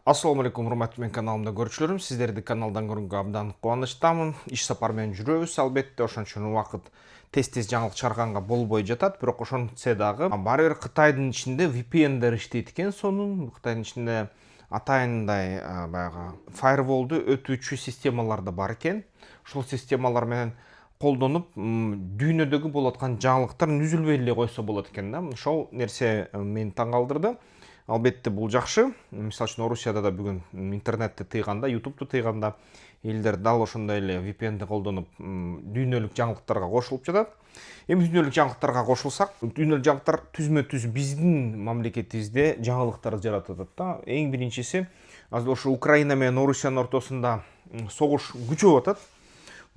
Ассаламу алейкум, урматтуу мен каналымда көрүүчүлөрүм. Сиздерди каналдан көргөнгө абдан кубанычтамын. Иш сапар менен жүрөбүз, албетте ошон үчүн убакыт тез-тез жаңылык чыгарганга болбой жатат. Бирок ошентсе дагы баары бир Кытайдын ичинде VPN'дер иштейт экен. Сонун Кытайдын ичинде атайындай баягы firewall'ду өтүүчү системалар да бар экен. Ушул системалар менен колдонуп, дүйнөдөгү болуп аткан жаңылыктар үзүлбөй эле койсо болот экен да. Ошол нерсе мени таң калтырды. Албетте бул жакшы. Мисалы үчүн Орусияда да бүгүн интернетти тыйганда, YouTube'ду тыйганда элдер дал ошондой эле VPN'ди колдонуп дүйнөлүк жаңылыктарга кошулуп жатат. Эми дүйнөлүк жаңылыктарга кошулсак, дүйнөлүк жаңылыктар түзмө-түз биздин мамлекетибизде жаңылыктар жаратып атат да. Эң биринчиси азыр ошо Украина менен Орусиянын ортосунда согуш күчөп атат.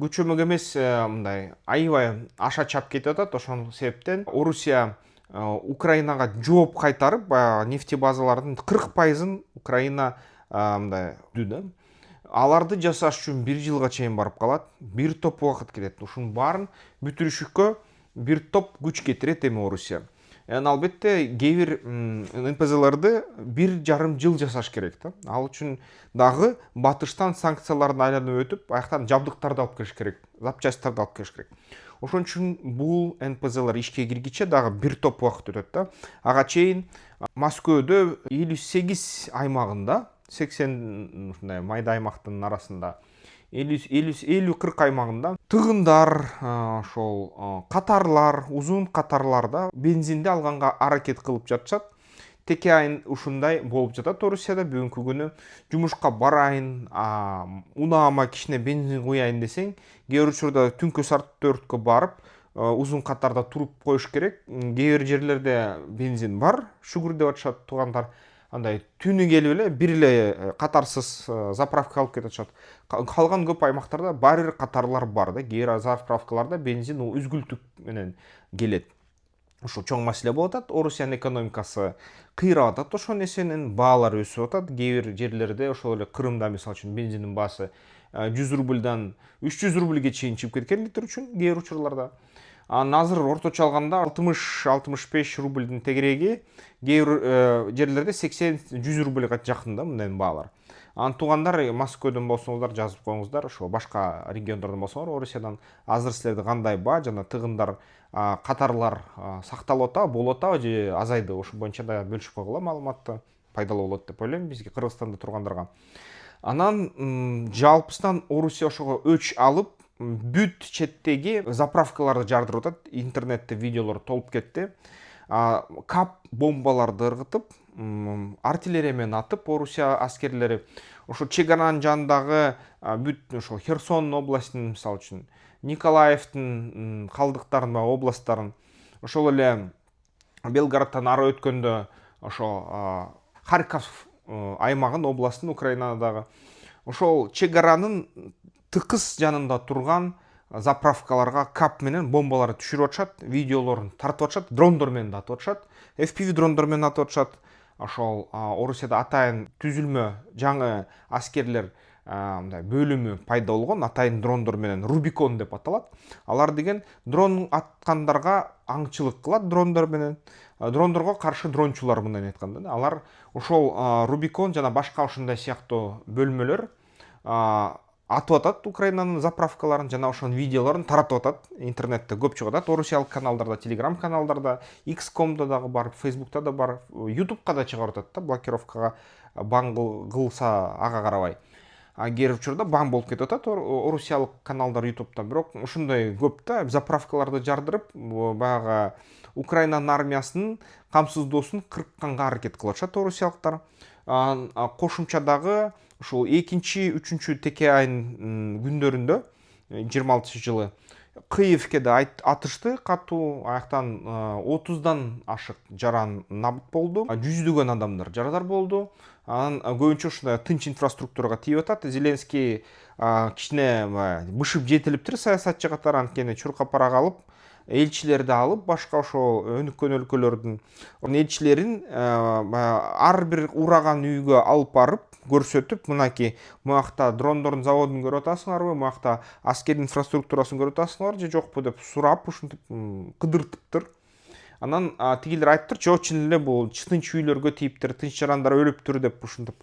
Күчөмөк эмес, мындай аябай аша чап кетип атат. Ошол себептен Орусия Украинага жооп кайтарып, нефти базалардын 40%-ын Украина мындай да. Аларды жасаш үчүн 1 жылга чейин барып калат. Бир топ убакыт кетет. Ушунун баарын бүтүрүшүккө бир топ күч кетирет эми Орусия. Албетте кээ бир НПЗлерди 1,5 жыл жасаш керек да. Ал үчүн дагы батыштан санкцияларды айланып өтүп, аяктан жабдыктарды алып келиш керек, запчасттарды алып келиш керек. Ошон үчүн бул НПЗлер ишке киргиче дагы бир топ убакыт өтөт да. Ага чейин Москвада 58 аймагында, 80 ушундай майда аймактын арасында 50-40 аймагында тыгындар, ошол катарлар, узун катарларда бензинди алганга аракет кылып жатышат. Теке айын ушундай болуп жатат Орусияда. Бүгүнкү күнү жумушка барайын, унаама кичине бензин куяйын десең, кээ бир учурда түнкү саат 4кө барып, узун катарда туруп коюш керек. Кээ бир жерлерде бензин бар, шүгүр деп атышат туугандар. Андай түнү келип эле бир эле катарсыз заправка алып кетип атышат. Калган көп аймактарда баары бир катарлар бар да. Кээ бир заправкаларда бензин үзгүлтүк менен келет. Ошо чоң маселе болуп атат. Орусиянын экономикасы кыйрап атат. Ошол нерсенин баалары өсүп атат. Кээ бир жерлерде, ошол эле Крымда мисалы үчүн бензиндин баасы 100 рубльдан 300 рубльге чейин чыгып кеткен литр үчүн кээ бир учурларда. Азыр орточо алганда 60-65 рубльдин тегереги, кээ бир жерлерде 80-100 рубльга жакын да мындай баалар. Туугандар Москвадан болсоңуздар жазып коюңуздар, ошо башка региондордон болсоңор, Орусиядан азыр силерде кандай баа жана тыгындар, катарлар сакталып атабы, болуп атабы же азайды? Ошо боюнча да бөлүшүп койгула маалыматты, пайдалуу болот деп ойлойм бизге, Кыргызстанда тургандарга. Анан жалпысынан Орусия ошого өч алып, бүт четтеги заправкаларды жардырып атат. Интернетте видеолор толуп кетти. Кап бомбаларды ыргытып, артиллерия менен атып, Орусия аскерлери ошо чегаранын жанындагы бүт ошо Херсон областын, мисалы үчүн Николаевдин калдыктарын, областтарын, ошол эле Белградтан ары өткөндө ошо Харьков аймагын, областын, Украинадагы ошол чегаранын тыкыз жанында турган заправкаларга кап менен бомбалар түшүрүп атышат, видеолорун тартып атышат, дрондор менен да атып атышат, FPV дрондор менен атып атышат. Ошол Орусияда атайын түзүлмө жаңы аскерлер мындай бөлүмү пайда болгон, атайын дрондор менен Рубикон деп аталат. Алар деген дрон аткандарга аңчылык кылат дрондор менен. Дрондорго каршы дрончулар мындан айтканда. Алар ошол Рубикон жана башка ошондой сыяктуу бөлмөлөр атып атат Украинанын заправкаларын, жана ошонун видеолорун таратып атат. Интернетте көп чыгып атат, орусиялык каналдарда, телеграм каналдарда, X.com-да дагы бар, Facebook'та да бар, YouTube'ка да чыгарып атат да, блокировкага бан кылса ага карабай. Кээ бир учурда бан болуп кетип атат орусиялык каналдар YouTube'да. Бирок ушундай көп да, заправкаларды жардырып, баягы Украинанын армиясынын камсыздоосун кыркканга аракет кылып атышат орусиялыктар. Кошумча дагы ушул 2-3 теке айынын күндөрүндө 26-жылы Киевке да атышты катуу, аяктан 30дан ашык жаран набыт болду. Жүздөгөн адамдар жарадар болду. Анан көбүнчө ушундай тынч инфраструктурага тийип атат. Зеленский кичине бышып жетилиптир саясатчы катары, анткени чуркап парак алып, элчилерди алып, башка ошол өнүккөн өлкөлөрдүн элчилерин ар бир ураган үйгө алып барып көрсөтүп, мынакей муякта дрондордун заводун көрүп атасыңарбы, муякта аскер инфраструктурасын көрүп атасыңарбы же жокпу деп сурап, ушинтип кыдыртыптыр. Анан тигилер айтыптыр, жок, чын эле бул тынч үйлөргө тийиптир, тынч жарандар өлүптүр деп ушинтип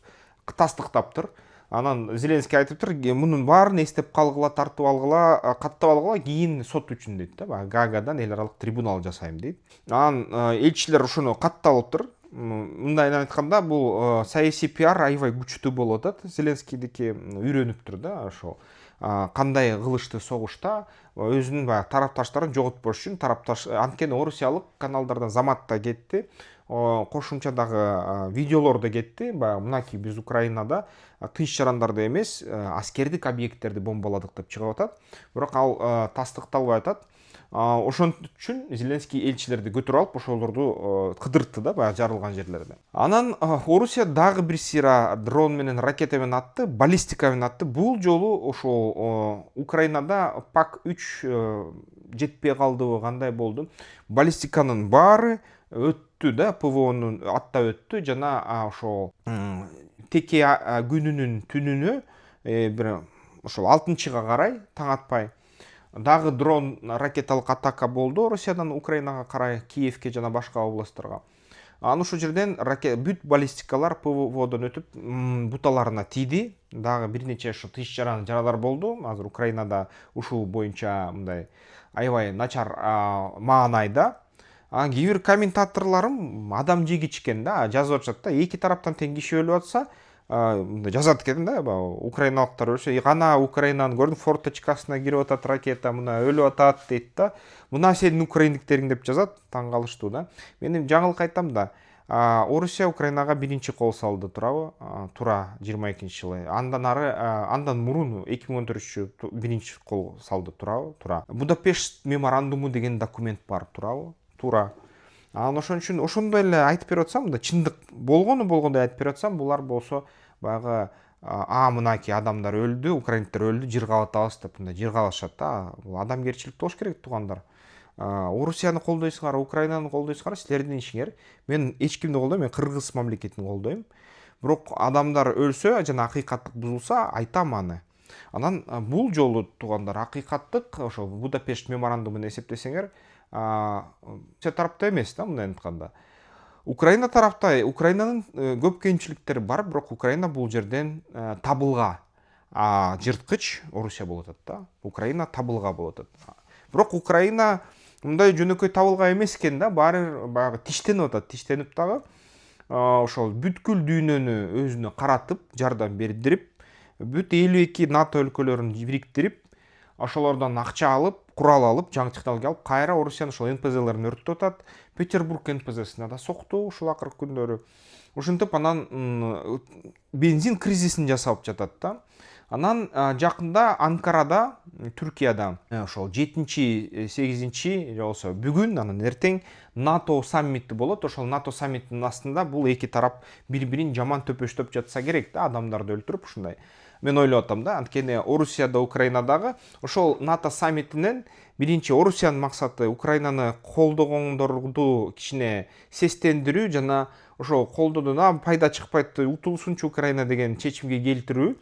тастыктаптыр. Анан Зеленский айтыптыр, мунун баарын эстеп калгыла, тартып алгыла, каттап алгыла, кийин сот үчүн дейт да, баягы Гаагадан эл аралык трибунал жасайм дейт. Анан элчилер ошону катталыптыр. Мындайын айтканда, бул саясий пиар аябай күчтүү болуп атат. Зеленскийдики үйрөнүптүр да ошол. Кандай кылышты согушта өзүнүн баягы тарапташтарын жоготпош үчүн тарапташ анткени орусиялык каналдардан замат да кетти. Кошумча дагы видеолор да кетти. Баягы мынакей биз Украинада тынч жарандарды эмес, аскердик объекттерди бомбаладык деп чыгып атат. Бирок ал тастыкталбай атат. Ошон үчүн Зеленский элчилерди көтөрүп алып, ошолорду кыдыртты да, баягы жарылган жерлерде. Анан Орусия дагы бир сыйра дрон менен, ракета менен атты, баллистика менен атты. Бул жолу ошол Украинада ПАК-3 жетпей калдыбы, кандай болду? Баллистиканын баары өттү да, ПВОнун аттап өттү жана ошол теке күнүнүн түнүнө бир ошол 6-чыга карай таң атпай дагы дрон ракеталык атака болду Россиядан Украинага карай, Киевке жана башка областтарга. Анан ошол жерден бүт баллистикалар ПВОдон өтүп буталарына тийди. Дагы бир нече тынч жаралар болду. Азыр Украинада ушул боюнча мындай аябай начар маанайда. Кээ бир комментаторлорум адам жегич экен да, жазып атышат да, эки тараптан тең киши өлүп атса, жазат экен да, украиналыктар өлсө, гана Украинанын көрдүң форточкасына кирип атат ракета, мына өлүп атат дейт да. Мына сенин украиндиктериң деп жазат, таң калыштуу да. Мен жаңылык айтам да, Орусия Украинага биринчи кол салды, турабы? Тура 22-жылы. Андан ары, андан мурун 2014-жы биринчи кол салды, турабы? Тура. Будапешт меморандуму деген документ бар, турабы? Тура. Анан ошон үчүн ошондой эле айтып берип атсам, да чындык болгондой айтып берип атсам, булар болсо баягы мынакей адамдар өлдү, украиндиктер өлдү, жыргап атабыз деп мындай жыргалашат да. Бул адамгерчилик болуш керек, туугандар. Орусияны колдойсуңар, Украинаны колдойсуңар, силердин ишиңер. Мен эч кимди колдойм, мен Кыргыз мамлекетин колдойм. Бирок адамдар өлсө жана акыйкаттык бузулса, айтам аны. Анан бул жолу туугандар акыйкаттык ошо Будапешт меморандумун эсептесеңер, тарапта эмес да, мындай айтканда. Украина тарапта, Украинанын көп кемчиликтери бар, бирок Украина бул жерден табылга жырткыч Орусия болуп атат да. Украина табылга болуп атат. Бирок Украина мындай жөнөкөй табылга эмес экен да, баары баягы тиштенип атат, тиштенип дагы ошол бүткүл дүйнөнү өзүнө каратып, жардам бердирип, бүт 52 НАТО өлкөлөрүн бириктирип, ошолордон акча алып, курал алып, жаңы технология алып, кайра Орусиянын ошол НПЗлерин өрттөп атат. Петербург НПЗсине да сокту ушул акыркы күндөрү. Ошентип анан бензин кризисин жасап жатат да. Анан жакында Анкарада, Түркияда ошол 7-8 же болсо бүгүн, анан эртең НАТО саммити болот. Ошол НАТО саммитинин астында бул эки тарап бири-бирин жаман төпөштөп жатса керек да, адамдарды өлтүрүп ушундай. Мен ойлоп атам да, анткени Орусияда, Украинадагы ошол НАТО саммитинен биринчи Орусиянын максаты Украинаны колдогондорду кичине сестендирүү жана ошол колдоодон пайда чыкпайт, утулсунчу Украина деген чечимге келтирүү.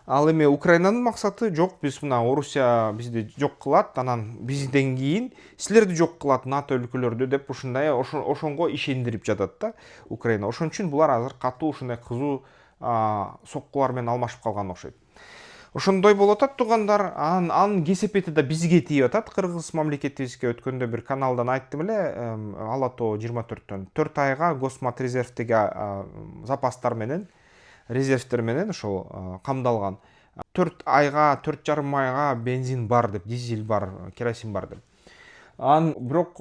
Ал эми Украинанын максаты жок, биз мына Орусия бизди жок кылат, анан бизден кийин силерди жок кылат НАТО өлкөлөрдү деп ушундай ошонго ишендирип жатат да Украина. Ошон үчүн булар азыр катуу ушундай кызуу соккулар менен алмашып калган окшойт. Ошондой болуп атат, туугандар. Анын кесепети да бизге тийип атат. Кыргыз мамлекетибизге өткөндө бир каналдан айттым эле, Алато 24-төн 4 айга Госмат резервдеги запастар менен, резервтер менен ошол камдалган. 4 айга, 4,5 айга бензин бар деп, дизель бар, керосин бар деп. Бирок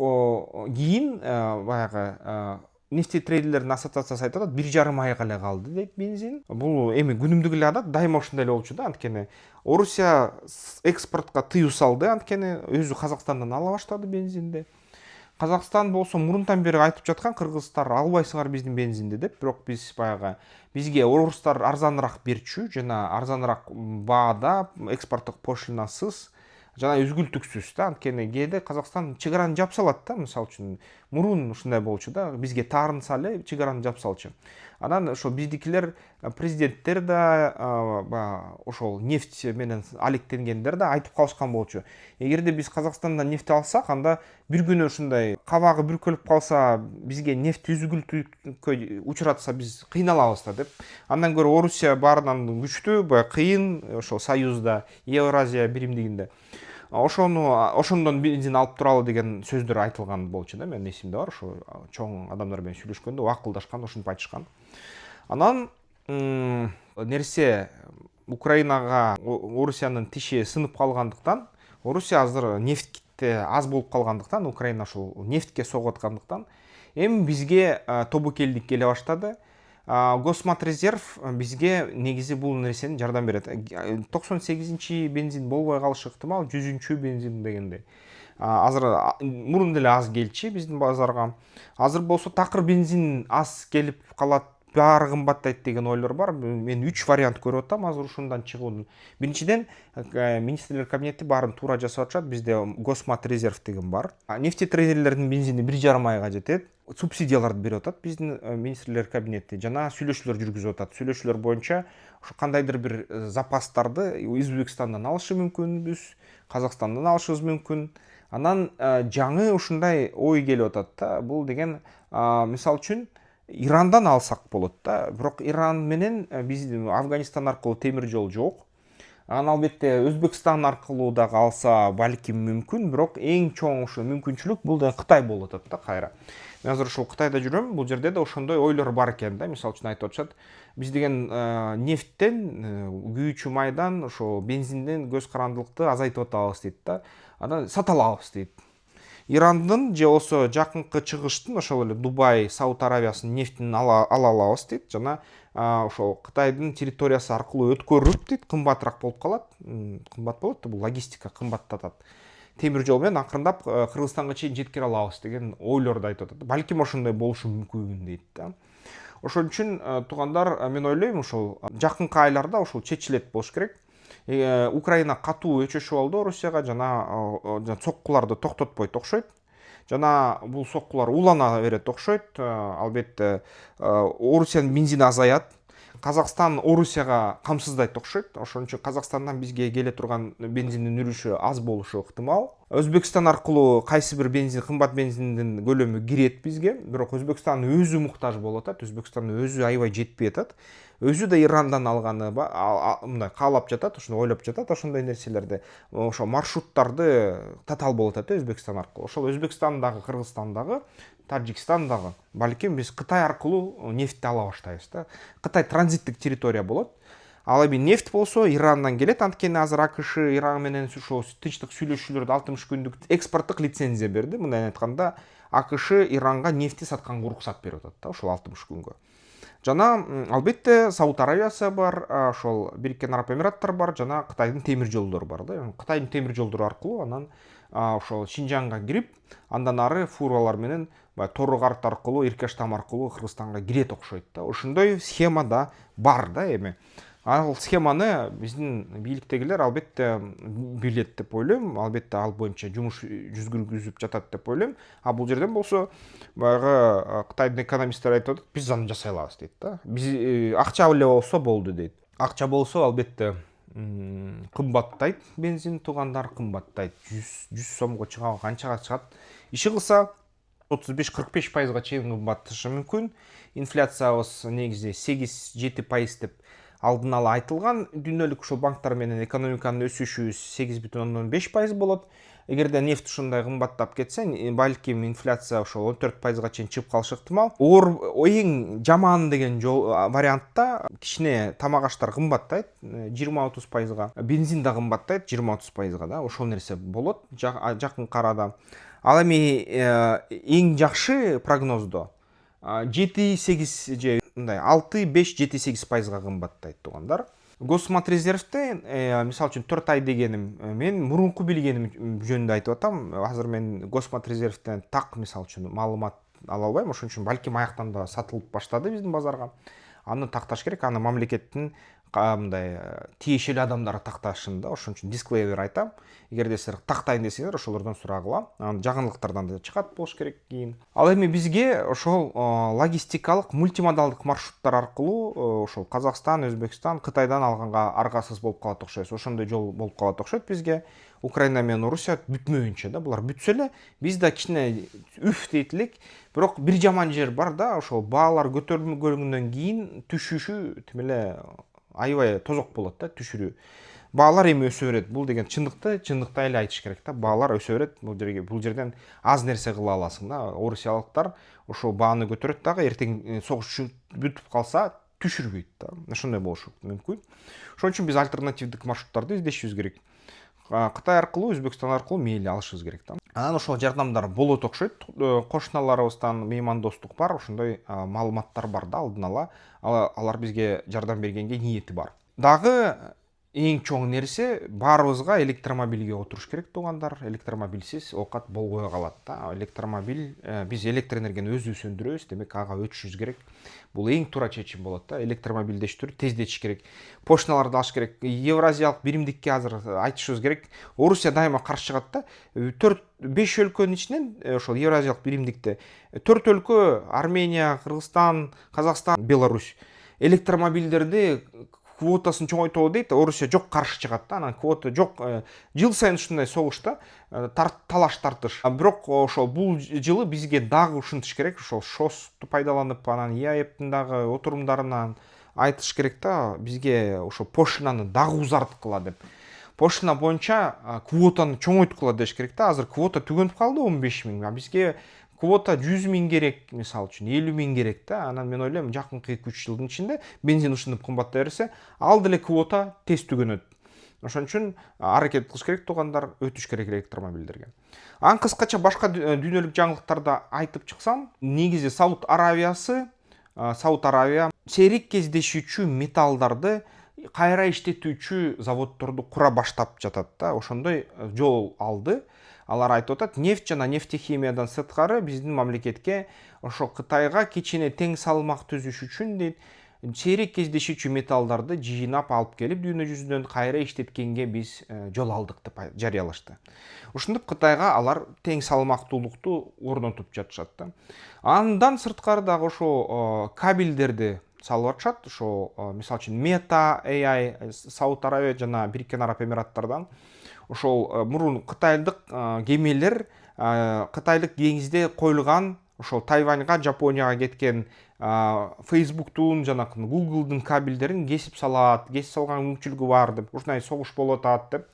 кийин баягы нефтетрейдерлердин ассоциациясы айтып атат, 1,5 айга эле калды дейт бензин. Бул эми күнүмдүк эле адат, дайыма ушундай эле болчу да, анткени Орусия экспортко тыюу салды, анткени өзү Казакстандан ала баштады бензинди. Казакстан болсо мурунтан бери айтып жаткан, кыргыздар албайсыңар биздин бензинди деп, бирок биз баягы бизге орустар арзаныраак берчү жана арзаныраак баада, экспорттук пошлинасыз жана үзгүлтүксүз да, анткени кээде Казакстан чыгараны жапсалат да, мисалы үчүн мурун ушундай болчу да, бизге таарынса эле чыгараны жапсалчу. Анан ошо биздикилер, президенттер да, ошол нефть менен алектенгендер да айтып калышкан болчу. Эгерде биз Казакстандан нефть алсак, анда бир күнү ушундай кабагы бүркөлүп калса, бизге нефть үзүлгүлтүккө учуратса биз кыйналабыз да деп. Андан көрө Орусия баарынан күчтүү, баягы кыйын ошол союзда, Евразия биримдигинде. Ошондон бензин алып туралы деген сөздөр айтылган болчу да, менин эсимде бар. Ошо чоң адамдар менен сүйлөшкөндө акылдашкан, ошентип айтышкан. Анан нерсе Украинага Орусиянын тиши сынып калгандыктан, Орусия азыр нефтте аз болуп калгандыктан, Украина ушул нефтке согуп аткандыктан, эми бизге тобокелдик келе баштады. Госматрезерв бизге негизи бул нерсени жардам берет. 98-чи бензин болбой калышы ыктымал, 100-чү бензин дегендей. Азыр мурун деле аз келчү биздин базарга. Азыр болсо такыр бензин аз келип калат, баары кымбаттайт деген ойлор бар. Мен 3 вариант көрүп атам азыр ушундан чыгуунун. Биринчиден, министрлер кабинети баарын туура жасап атышат. Бизде Госматрезерв деген бар. Нефтетрейдерлердин бензини 1,5 айга жетет. Субсидияларды берип атат биздин министрлер кабинети. Жана сүйлөшүүлөр жүргүзүп атат. Сүйлөшүүлөр боюнча ушу кандайдыр бир запастарды Өзбекстандан алышы мүмкүнбүз, Казакстандан алышыбыз мүмкүн. Анан жаңы ушундай ой келип атат да. Бул деген мисалы үчүн Ирандан алсак болот да. Бирок Иран менен биздин Афганистан аркылуу темир жол жок. Анан албетте Өзбекстан аркылуу дагы алса балким мүмкүн, бирок эң чоң ушу мүмкүнчүлүк бул да Кытай болуп атат да кайра. Мен азыр ушул Кытайда жүрөм, бул жерде да ошондой ойлор бар экен да. Мисалы үчүн айтып атышат, биз деген нефттен, күйүүчү майдан, ошо бензинден көз карандылыкты азайтып атабыз дейт да. Анан сата алабыз дейт. Ирандын же болсо жакынкы чыгыштын, ошол эле Дубай, Сауд Аравиясынын нефтин ала алабыз дейт. Жана ошол Кытайдын территориясы аркылуу өткөрүлүп дейт, кымбатыраак болуп калат. Кымбат болот да, бул логистика кымбаттатат. Темир жол менен акырындап Кыргызстанга чейин жеткире алабыз деген ойлорду айтып атат. Балким ошондой болушу мүмкүн дейт да. Ошон үчүн туугандар, мен ойлойм, ушул жакынкы айларда ушул чечилет болуш керек. Украина катуу өчөшүп алды Орусияга, жана соккуларды токтотпойт окшойт. Жана бул соккулар улана берет окшойт. Албетте Орусиянын бензини азаят. Казакстан Орусияга камсыздайт окшойт. Ошон үчүн Казакстандан бизге келе турган бензиндин үрүшү аз болушу ыктымал. Өзбекстан аркылуу кайсы бир бензин, кымбат бензиндин көлөмү кирет бизге, бирок Өзбекстан өзү муктаж болуп атат. Өзбекстан өзү аябай жетпей атат. Өзү да Ирандан алганы мындай каалап жатат, ошону ойлоп жатат, ошондой нерселерди, ошо маршруттарды татаал болуп атат Өзбекстан аркылуу. Ошол Өзбекстандагы, Кыргызстандагы, Таджикстандагы балким биз Кытай аркылуу нефтти ала баштайбыз да. Кытай транзиттик территория болот. Ал эми нефть болсо Ирандан келет, анткени азыр АКШ Иран менен ошо тынчтык сүйлөшүүлөрдө 60 күндүк экспорттук лицензия берди. Мындай айтканда, АКШ Иранга нефти сатканга уруксат берип атат да, ошол 60 күнгө. Жана албетте Сауд Аравиясы бар, ошол Бириккен Араб Эмираттар бар, жана Кытайдын темир жолдору бар да. Кытайдын темир жолдору аркылуу анан ошол Шинжанга кирип, андан ары фуралар менен Тору-Карт аркылуу, Иркаштам аркылуу Кыргызстанга кирет окшойт да. Ошондой схема да бар да эми. Ал схеманы биздин бийликтегилер албетте билет деп ойлойм. Албетте ал боюнча жумуш жүргүзүп жатат деп ойлойм. Бул жерден болсо баягы Кытайдын экономисттери айтып атат, биз аны жасай алабыз дейт да. Биз акча эле болсо болду дейт. Акча болсо албетте кымбаттайт бензин, туугандар, кымбаттайт. 100 сомго чыга, канчага чыгат. Иши кылса 35-45% чейин кымбатташы мүмкүн. Инфляциябыз негизи 8-7% деп алдын ала айтылган. Дүйнөлүк ушул банктар менен экономиканын өсүшү 8,5% болот. Эгерде нефть ушундай кымбаттап кетсе, балким инфляция ошол 14%га чейин чыгып калышы ыктымал. Эң жаман деген вариантта кичине тамак аштар кымбаттайт 20-30%га. Бензин да кымбаттайт 20-30%га да. Ошол нерсе болот жакынкы арада. Ал эми эң жакшы прогноздо 7-8 же мындай 6-5-7-8%га кымбаттайт туугандар. Госматрезервте мисалы үчүн 4 ай дегеним мен мурунку билгеним жөнүндө айтып атам. Азыр мен Госматрезервтен так мисалы үчүн маалымат ала албайм. Ошон үчүн балким аяктан да сатылып баштады биздин базарга. Аны такташ керек, аны мамлекеттин мындай тиешелүү адамдар такташын да, ошон үчүн дисклеймер айтам. Эгерде силер тактайын десеңер, ошолордон сурагыла. Жагынлыктардан да чыгат болуш керек кийин. Ал эми бизге ошол логистикалык мультимодалдык маршруттар аркылуу ошол Казакстан, Өзбекстан, Кытайдан алганга аргасыз болуп калат окшойбуз. Ошондой жол болуп калат окшойт бизге. Украина менен Орусия бүтмөйүнчө да, булар бүтсө эле биз да кичине үф дейт элек. Бирок бир жаман жер бар да, ошол баалар көтөрүлгөндөн кийин түшүшү тим эле аябай тозок болот да, түшүрүү. Баалар эми өсө берет. Бул деген чындыкта эле айтыш керек да. Баалар өсө берет. Бул жерден аз нерсе кыла аласың да. Орусиялыктар ошол бааны көтөрөт дагы, эртең согуш бүтүп калса түшүрбөйт да. Ошондой болушу мүмкүн. Ошон үчүн биз альтернативдик маршруттарды издешибиз керек. Кытай аркылуу, Өзбекстан аркылуу мейли алышыбыз керек да. Анан ошол жардамдар болот окшойт. Кошуналарыбыздан меймандостук бар, ошондой маалыматтар бар да, алдын ала. Алар бизге жардам бергенге ниети бар. Дагы эң чоң нерсе, баарыбызга электромобилге отуруш керек туугандар. Электромобилсиз оокат болбой калат да. Электромобиль, биз электр энергияны өзүбүз өндүрөбүз, демек ага өтүшүбүз керек. Бул эң туура чечим болот да. Электромобилдештирүү тездетиш керек. Почталарды алыш керек. Евразиялык биримдикке азыр айтышыбыз керек. Орусия дайыма каршы чыгат да. 4-5 өлкөнүн ичинен ошол Евразиялык биримдикте 4 өлкө — Армения, Кыргызстан, Казакстан, Беларусь — электромобилдерди квотасын чоңойтобу дейт. Орусия жок, каршы чыгат да. Анан квота жок. Жыл сайын ушундай согушта талаш тартыш. Бирок ошол бул жылы бизге дагы ушинтиш керек. Ошол ШОСту пайдаланып, анан ИАЭПтин дагы отурумдарынан айтыш керек да, бизге ошо поштаны дагы узарткыла деп. Поштана боюнча квотаны чоңойткула деш керек да. Азыр квота түгөнүп калды 15 000. А бизге квота 100 000 керек, мисалы үчүн 50 000 керек да. Анан мен ойлойм, жакынкы 2-3 жылдын ичинде бензин ушинтип кымбаттай берсе, ал деле квота тез түгөнөт. Ошон үчүн аракет кылыш керек туугандар, өтүш керек электромобилдерге. Анан кыскача башка дүйнөлүк жаңылыктарды айтып чыксам, негизи Сауд Аравия сейрек кездешүүчү металлдарды кайра иштетүүчү заводдорду кура баштап жатат да. Ошондой жол алды. Алар айтып атат, нефть жана нефтехимиядан сырткары биздин мамлекетке ошо Кытайга кичине тең салмак түзүш үчүн дейт, сейрек кездешүүчү металлдарды жыйнап алып келип дүйнө жүзүнөн кайра иштеткенге биз жол алдык деп жарыялашты. Ушинтип Кытайга алар тең салмактуулукту орнотуп жатышат да. Андан сырткары дагы ошо кабелдерди салып атышат. Ошо мисалы үчүн Meta AI Сауд Аравия жана Бириккен Араб Эмираттардан ошол мурун кытайлык кемелер кытайлык деңизде коюлган, ошол Тайваньга, Жапонияга кеткен Facebooktун жана Google'дун кабелдерин кесип салат, кесип салган мүмкүнчүлүгү бар деп, ушундай согуш болуп атат деп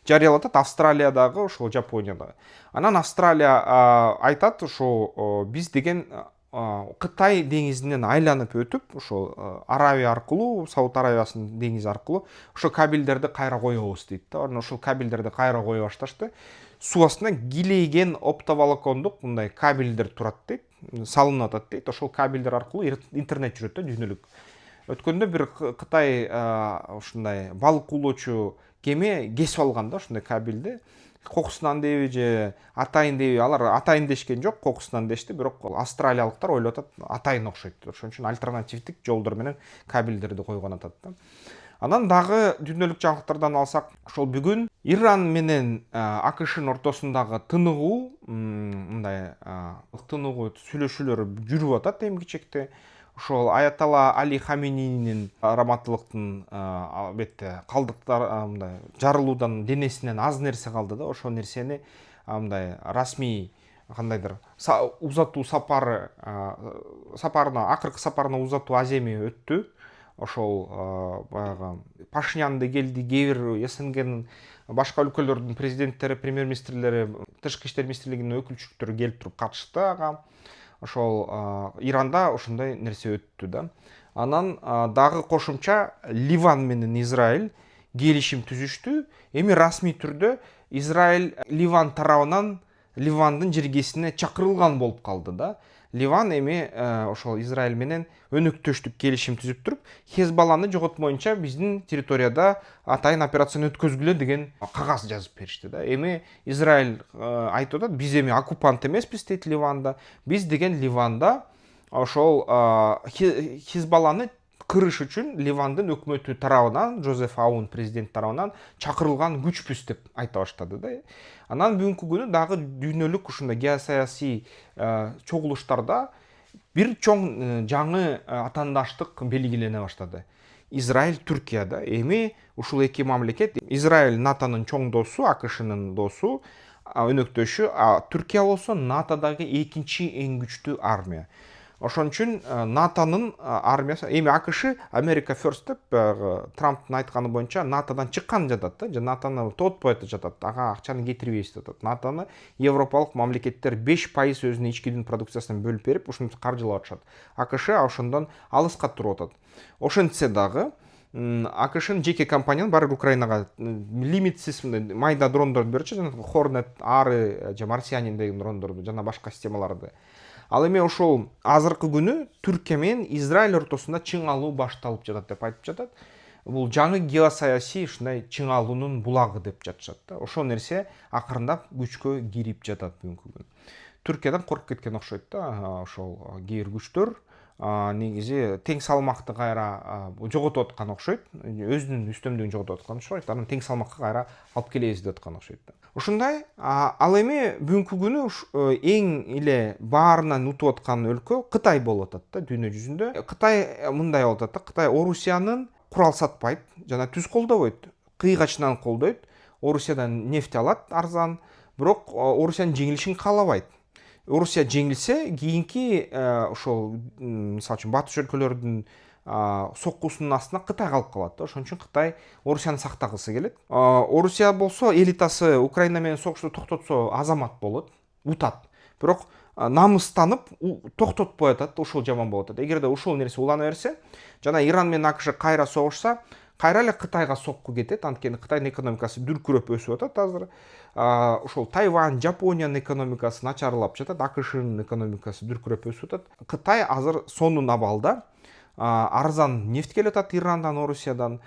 жарыялатат. Австралиядагы, ошол Жапониядагы. Анан Австралия айтат, ошо биз деген Кытай деңизинен айланып өтүп, ошол Аравия аркылуу, Сауд Аравиясынын деңизи аркылуу ошо кабелдерди кайра коебуз дейт да. Ошол кабелдерди кайра кое башташты. Суу астына килейген оптоволокондук мындай кабелдер турат дейт, салынып атат дейт. Ошол кабелдер аркылуу интернет жүрөт да, дүйнөлүк. Өткөндө бир Кытай ушундай балык уулоочу кеме кесип алган да ушундай кабелди. Кокусунан деби же атайын деби, алар атайын дешкен жок, кокусунан дешти, бирок австралиялыктар ойлоп атат, атайын окшойт. Ошон үчүн альтернативдик жолдор менен кабелдерди койгон атат да. Анан дагы дүйнөлүк жаңылыктардан алсак, ошол бүгүн Иран менен АКШнын ортосундагы тыныгуу, мындай тыныгуу сүйлөшүүлөр жүрүп атат эмгичекте. Ошол Аятолла Али Хаменейнин раматтылыктын бетте калдыктар мындай жарылуудан денесинен аз нерсе калды да. Ошол нерсени мындай расмий кандайдыр узатуу сапарына, акыркы сапарына узатуу аземи өттү. Ошол баягы Пашинянды келди, кээ бир СНГнын башка өлкөлөрдүн президенттери, премьер-министрлери, тышкы иштер министрлигинин өкүлчүлүктөрү келип туруп катышты ага. Ошол Иранда ошондой нерсе өттү да. Анан дагы кошумча Ливан менен Израиль келишим түзүштү. Эми расмий түрдө Израиль Ливан тарабынан Ливандын жергесине чакырылган болуп калды да. Ливан эми ошол Израиль менен өнөктөштүк келишим түзүп туруп, Хезбалланы жоготмоюнча биздин территорияда атайын операцияны өткөзгүлө деген кагаз жазып беришти да. Эми Израиль айтып атат, биз эми оккупант эмеспиз дейт Ливанда. Биз деген Ливанда ошол Хезбалланы кырыш үчүн Ливандын өкмөтү тарабынан, Жозеф Аун президент тарабынан чакырылган күчпүз деп айта баштады да. Анан бүгүнкү күнү дагы дүйнөлүк ушундай геосаясий чогулуштарда бир чоң жаңы атаандаштык белгилене баштады. Израиль, Түркияда. Эми ушул эки мамлекет, Израиль НАТОнун чоң досу, АКШнын досу, өнөктөшү, Түркия болсо НАТОдагы экинчи эң күчтүү армия. Ошон үчүн НАТОнун армиясы, эми АКШ Америка First деп Трамптын айтканы боюнча НАТОдон чыккан жатат да, же НАТОны тоотпой жатат, ага акчаны кетирбейбиз деп атат. НАТОны европалык мамлекеттер 5% өзүнүн ички дүң продукциясынан бөлүп берип, ушинтип каржылап атышат. АКШ ошондон алыска туруп атат. Ошентсе дагы АКШнын жеке компаниянын баары Украинага лимитсиз майда дрондорду берчү, жана Hornet, Ары же Марсианин деген дрондорду жана башка системаларды. Ал эми ошол азыркы күнү Түркия менен Израиль ортосунда чың алуу башталып жатат деп айтып жатат. Бул жаңы геосаясий ушундай чың алуунун булагы деп жатышат да. Ошол нерсе акырындап күчкө кирип жатат бүгүнкү күнү. Түркиядан коркуп кеткен окшойт да, ошол кээ бир күчтөр негизи тең салмакты кайра жоготуп аткан окшойт, өзүнүн үстөмдүгүн жоготуп аткан окшойт, анан тең салмакка кайра алып келебиз деп аткан окшойт да. Ушундай, ал эми бүгүнкү күнү эң эле баарынан утуп аткан өлкө Кытай болуп атат да дүйнө жүзүндө. Кытай мындай болуп атат да, Кытай Орусиянын курал сатпайт жана түз колдобойт, кыйгачынан колдойт. Орусиядан нефть алат арзан, бирок Орусиянын жеңилишин каалабайт. Орусия жеңилсе, кийинки ошол мисалы үчүн батыш өлкөлөрдүн соккусунун астына Кытай калып калат да. Ошон үчүн Кытай Орусияны сактагысы келет. Орусия болсо элитасы Украина менен согушту токтотсо азамат болот, утат. Бирок намыстанып токтотпой атат, ушул жаман болот. Эгерде ушул нерсе улана берсе, жана Иран менен АКШ кайра согушса, кайра эле Кытайга сокку кетет, анткени Кытайдын экономикасы дүркүрөп өсүп атат азыр. Ошол Тайвань, Жапониянын экономикасы начарлап жатат, АКШнын экономикасы дүркүрөп өсүп атат. Кытай азыр сонун абалда, арзан нефть келип атат Ирандан, Орусиядан,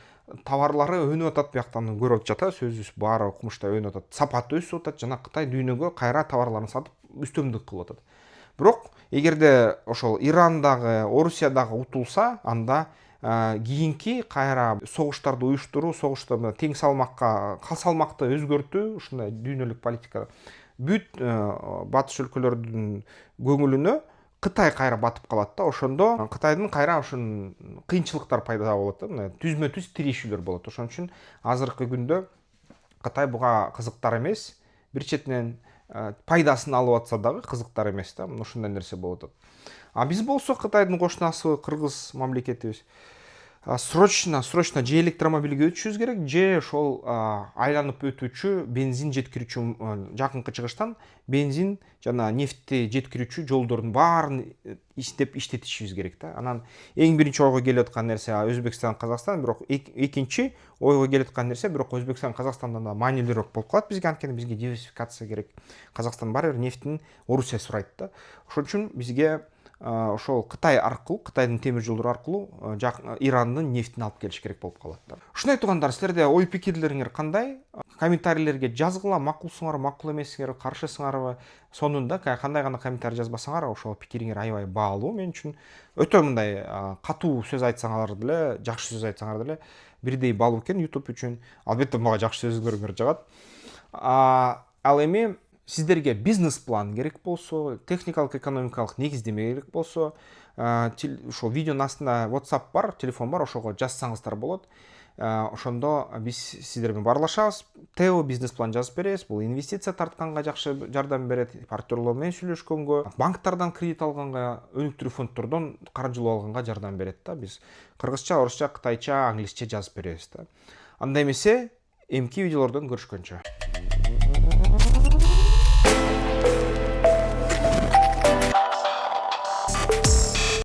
товарлары өнүп атат, бияктан көрүп жатат, сөзсүз баары окумушта өнүп атат, сапаты өсүп атат жана Кытай дүйнөгө кайра товарларын сатып үстөмдүк кылып атат. Бирок эгерде ошол Ирандагы, Орусиядагы утулса, анда кийинки кайра согуштарды уюштуруу, согуштарды тең салмакка, салмакты өзгөртүү, ушундай дүйнөлүк политика бүт батыш өлкөлөрдүн көңүлүнө Кытай кайра батып калат да. Ошондо Кытайдын кайра ушун кыйынчылыктар пайда болот да, түзмө-түз тирешүүлөр болот. Ошон үчүн азыркы күндө Кытай буга кызыктар эмес, бир четинен пайдасын алып атса дагы кызыктар эмес да. Ушундай нерсе болуп атат. Биз болсо Кытайдын кошунасы Кыргыз мамлекетибиз срочно же электромобилге өтүшүбүз керек, же ошол айланып өтүүчү бензин жеткирүүчү жакынкы чыгыштан бензин жана нефтти жеткирүүчү жолдордун баарын иштетишибиз керек да. Анан эң биринчи ойго келип аткан нерсе Өзбекстан, Казакстан, бирок экинчи ойго келип аткан нерсе бирок Өзбекстан, Казакстандан да маанилүүрөөк болуп калат бизге, анткени бизге диверсификация керек. Казакстан баары бир нефтин Орусия сурайт да. Ошон үчүн бизге ошол Кытай аркылуу, Кытайдын темир жолдору аркылуу Ирандын нефтин алып келиш керек болуп калат да. Ушундай туугандар, силерде ой пикирлериңер кандай? Комментарийлерге жазгыла, макулсуңарбы, макул эмессиңерби, каршысыңарбы? Сонун да, кандай гана комментарий жазбасаңар, ошол пикириңер аябай баалуу мен үчүн. Өтө мындай катуу сөз айтсаңар деле, жакшы сөз айтсаңар деле бирдей баалуу экен YouTube үчүн. Албетте мага жакшы сөзүңөрүңөр жагат. Ал эми сиздерге бизнес план керек болсо, техникалык, экономикалык негиздеме керек болсо, ошол видеонун астында WhatsApp бар, телефон бар, ошого жазсаңыздар болот. Ошондо биз сиздер менен баарлашабыз. Тео бизнес план жазып беребиз. Бул инвестиция тартканга жакшы жардам берет, партнерлор менен сүйлөшкөнгө, банктардан кредит алганга, өнүктүрүү фонддордон каржылоо алганга жардам берет да. Биз кыргызча, орусча, кытайча, англисче жазып беребиз да. Анда эмесе, эмки видеолордон көрүшкөнчө.